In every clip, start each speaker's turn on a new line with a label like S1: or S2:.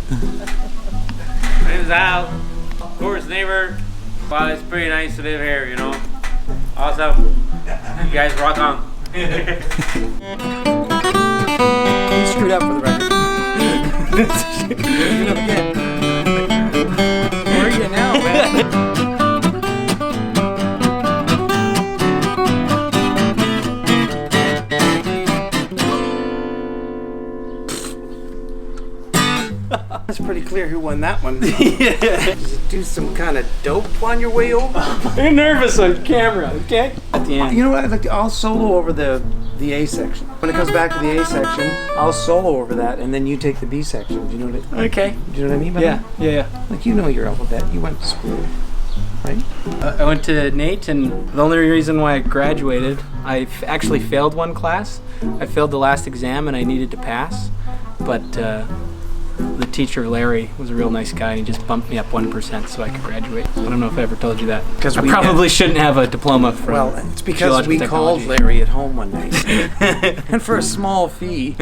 S1: My name's Al, of course neighbor. Well, it's pretty nice to live here, you know. Awesome. You guys rock on.
S2: You screwed up for the record. Screwed up again. Where are you now, man? It's pretty clear who won that one. Yeah. Do some kind of dope on your way over.
S3: You're nervous on camera, okay? At the end.
S2: You know what? I'll solo over the A section. When it comes back to the A section, I'll solo over that, and then you take the B section. Do you know what?
S3: Okay.
S2: Do you know what I mean by
S3: Yeah,
S2: that?
S3: yeah.
S2: Like, you know your alphabet. You went to school, right?
S3: I went to Nate, and the only reason why I graduated, I actually failed one class. I failed the last exam, and I needed to pass, but the teacher, Larry, was a real nice guy, and he just bumped me up 1% so I could graduate. I don't know if I ever told you that.
S2: Because
S3: I probably shouldn't have a diploma from
S2: Well, it's because we called Larry at home one night. And for a small fee.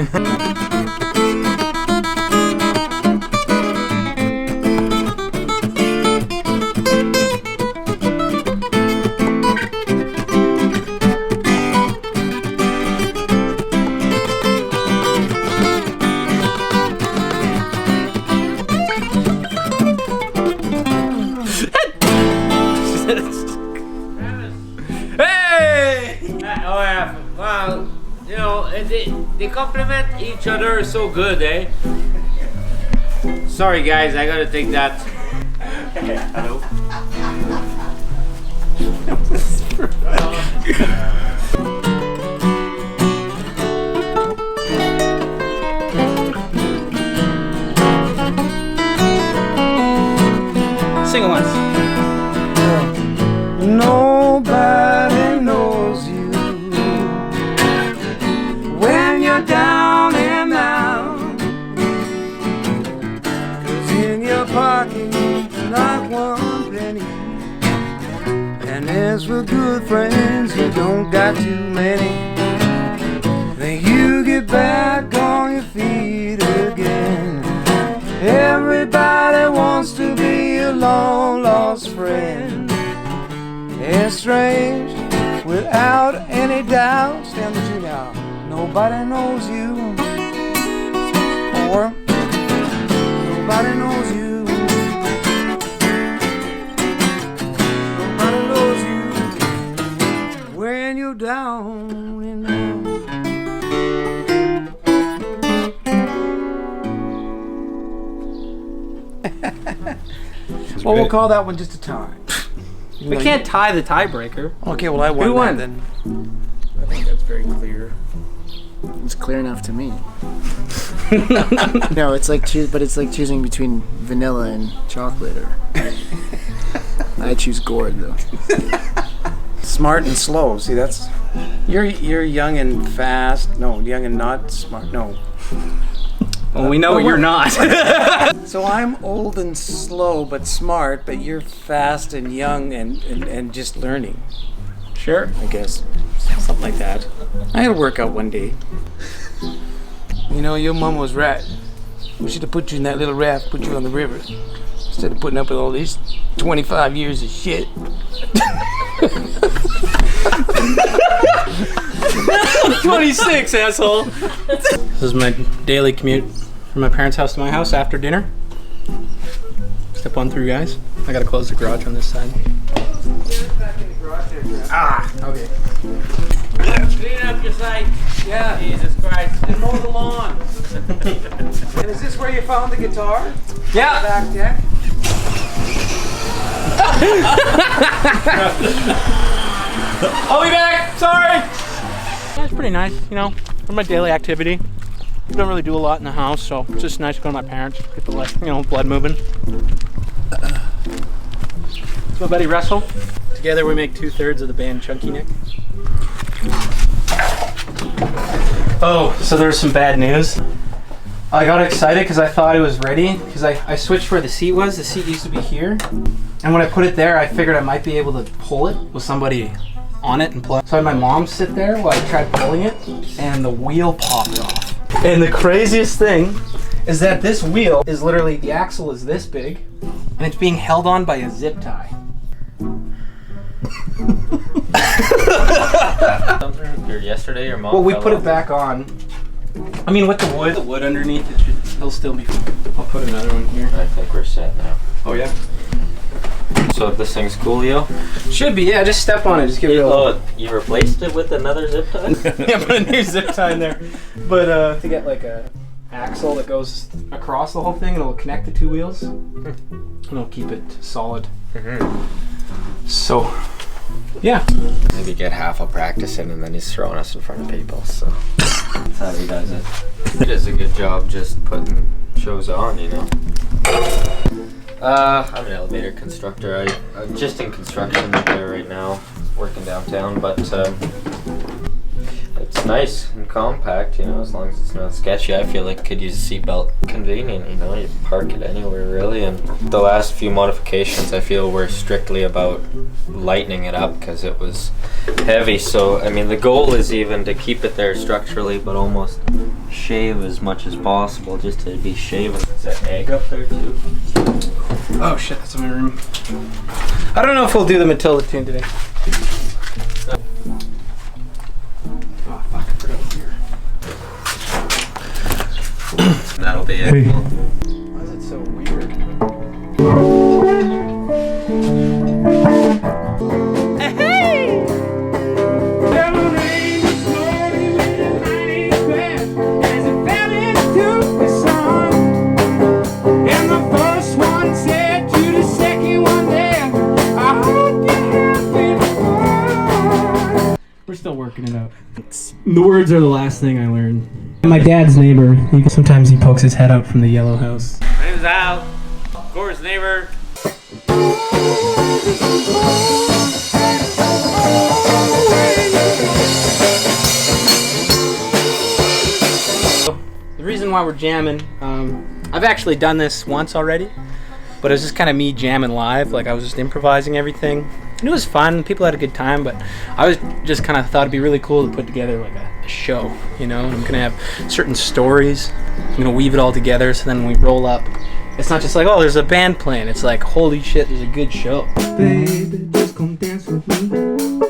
S3: Hey!
S1: Oh yeah, well, you know, they complement each other so good, eh? Sorry guys, I gotta take that. Hello?
S3: Sing it once.
S2: Nobody knows you when you're down and out. 'Cause in your pocket, not one penny. And as for good friends, you don't got too many. Then you get back on your feet again. Everybody wants to be a long lost friend. It's strange, without any doubt. Stand with you now. Nobody knows you, or nobody knows you. Nobody knows you when you're down and out. Well, we'll call that one just a tie.
S3: We can't tie the tiebreaker.
S2: Okay, well I won.
S3: Who won?
S2: Then. I think that's very clear.
S4: It's clear enough to me. No, it's like choosing between vanilla and chocolate. Or I choose gourd though.
S2: Smart and slow. See, that's you're young and fast. No, young and not smart. No.
S3: Well, we know you're not.
S2: So I'm old and slow but smart, but you're fast and young and just learning.
S3: Sure.
S2: I guess. Something like that. I had a workout one day. You know, your mom was right. We should have put you in that little raft, put you on the river. Instead of putting up with all these 25 years of shit.
S3: 26, asshole. This is my daily commute from my parents' house to my house after dinner. Step on through, guys. I gotta close the garage on this side. Ah, okay.
S1: Clean up your site.
S2: Yeah.
S1: Jesus Christ. And mow the lawn.
S2: And is this where you found the guitar?
S3: Yeah.
S2: Back deck?
S3: I'll be back. Sorry. That's pretty nice, you know, for my daily activity. I don't really do a lot in the house, so it's just nice to go to my parents, get the blood moving. It's my buddy Russel. Together we make 2/3 of the band Chunky Nick. Oh, so there's some bad news. I got excited because I thought it was ready, because I switched where the seat was. The seat used to be here. And when I put it there, I figured I might be able to pull it with somebody on it and plug. So I had my mom sit there while I tried pulling it, and the wheel popped off. And the craziest thing is that this wheel is literally, the axle is this big, and it's being held on by a zip tie.
S5: Or yesterday, your mom.
S3: Well, we
S5: fell
S3: put
S5: off.
S3: it back on. I mean, with the wood underneath, it should still be. I'll put another one here.
S5: I think we're set now.
S3: Oh yeah.
S5: So this thing's cool, Leo?
S3: Should be, yeah. Just step on it. Just give it a little.
S5: Oh, you replaced it with another zip tie?
S3: Yeah, put a new zip tie in there. But to get like a axle that goes across the whole thing, and it'll connect the two wheels, and it'll keep it solid. So, yeah.
S5: Maybe get half a practice in, and then he's throwing us in front of people. So that's how he does it. He does a good job just putting shows on, you know. I'm an elevator constructor. I'm just in construction there right now, working downtown, but it's nice and compact, you know, as long as it's not sketchy. I feel like could use a seatbelt convenient, you know, you park it anywhere really. And the last few modifications I feel were strictly about lightening it up because it was heavy. So, I mean, the goal is even to keep it there structurally, but almost shave as much as possible just to be shaven. Is that egg up there too?
S3: Oh shit, that's in my room. I don't know if we'll do the Matilda tune today. Oh fuck, I forgot here.
S5: That'll be it.
S2: Hey.
S3: Why is it so weird?
S6: We're still working it out. The words are the last thing I learned. My dad's neighbor, sometimes he pokes his head out from the yellow house.
S1: My name's Al. Of course, neighbor.
S3: The reason why we're jamming, I've actually done this once already, but it was just kind of me jamming live, like I was just improvising everything. And it was fun, people had a good time, but I was just kind of thought it'd be really cool to put together like a show, you know, and I'm gonna have certain stories, I'm gonna weave it all together, so then when we roll up, it's not just like, oh, there's a band playing, it's like, holy shit, there's a good show.
S6: Baby, just come dance with me.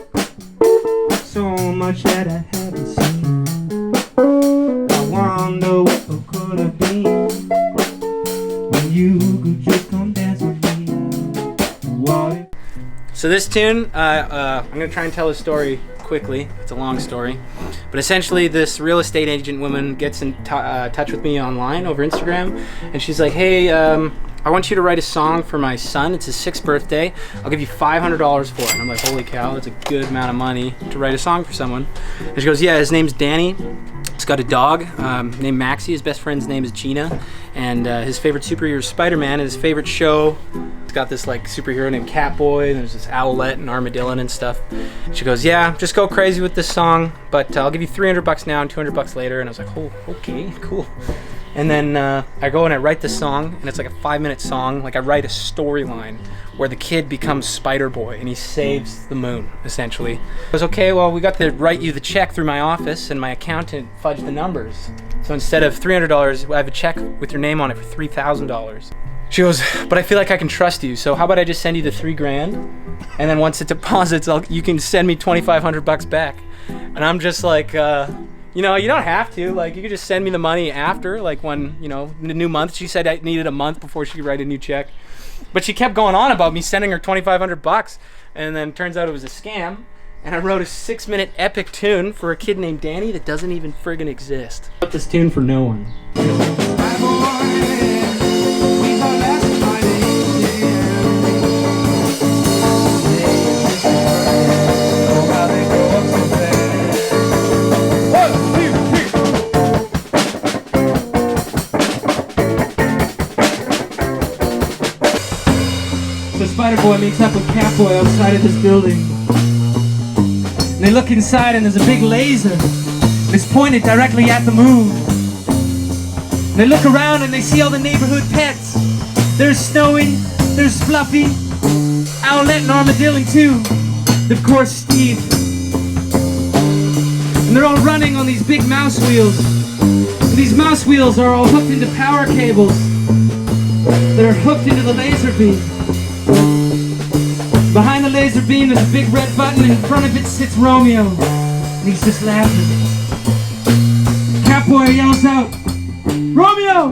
S6: So much that I haven't seen. I wonder what it could have been when you could just come dance with me. What?
S3: So this tune, I'm going to try and tell a story quickly. It's a long story. But essentially this real estate agent woman gets in touch with me online over Instagram. And she's like, hey, I want you to write a song for my son. It's his 6th birthday. I'll give you $500 for it. And I'm like, holy cow, that's a good amount of money to write a song for someone. And she goes, yeah, his name's Danny. He's got a dog named Maxie. His best friend's name is Gina. And his favorite superhero is Spider-Man. And his favorite show, he's got this like superhero named Catboy. And there's this Owlette and Armadillo and stuff. She goes, yeah, just go crazy with this song. But I'll give you $300 now and $200 later. And I was like, oh, okay, cool. And then I go and I write the song, and it's like a 5-minute song. Like I write a storyline where the kid becomes Spider-Boy and he saves the moon, essentially. I was okay, well, we got to write you the check through my office, and my accountant fudged the numbers. So instead of $300, I have a check with your name on it for $3,000. She goes, but I feel like I can trust you, so how about I just send you the $3,000, and then once it deposits, you can send me $2,500 back. And I'm just like, you know, you don't have to. Like, you could just send me the money after, like when, you know, the new month. She said I needed a month before she could write a new check. But she kept going on about me sending her $2,500, and then turns out it was a scam. And I wrote a 6-minute epic tune for a kid named Danny that doesn't even friggin' exist.
S6: I wrote this tune for no one. So Spider-Boy meets up with Catboy outside of this building. And they look inside and there's a big laser. And it's pointed directly at the moon. And they look around and they see all the neighborhood pets. There's Snowy, there's Fluffy, Owlette and Armadillo too. And of course Steve. And they're all running on these big mouse wheels. These mouse wheels are all hooked into power cables that are hooked into the laser beam. Behind the laser beam there's a big red button, and in front of it sits Romeo, and he's just laughing. Catboy yells out, "Romeo!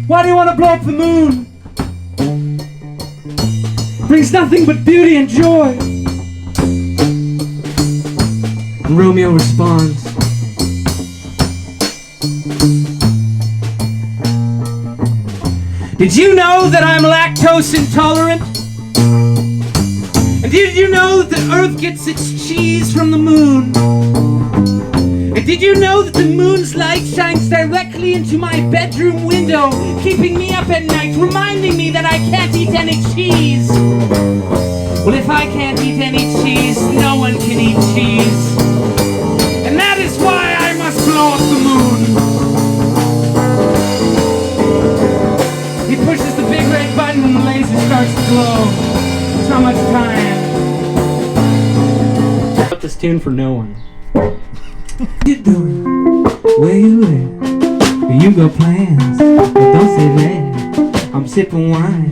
S6: Why do you want to blow up the moon? Brings nothing but beauty and joy." And Romeo responds, "Did you know that I'm lactose intolerant? And did you know that the Earth gets its cheese from the moon? And did you know that the moon's light shines directly into my bedroom window, keeping me up at night, reminding me that I can't eat any cheese? Well, if I can't eat any cheese, no one can eat cheese. And that is why I must blow up the moon." He pushes the big red button and the laser starts to glow. So much time.
S3: Put this tune for no one.
S6: What you doing? Where you at? You got plans, but don't say that. I'm sipping wine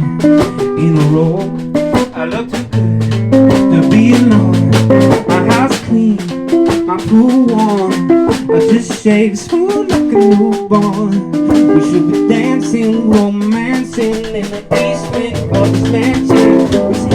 S6: in a roll. I look too good to be alone. My house clean, my pool warm. I just shaved smooth like a newborn. We should be dancing, romancing in the basement of this mansion.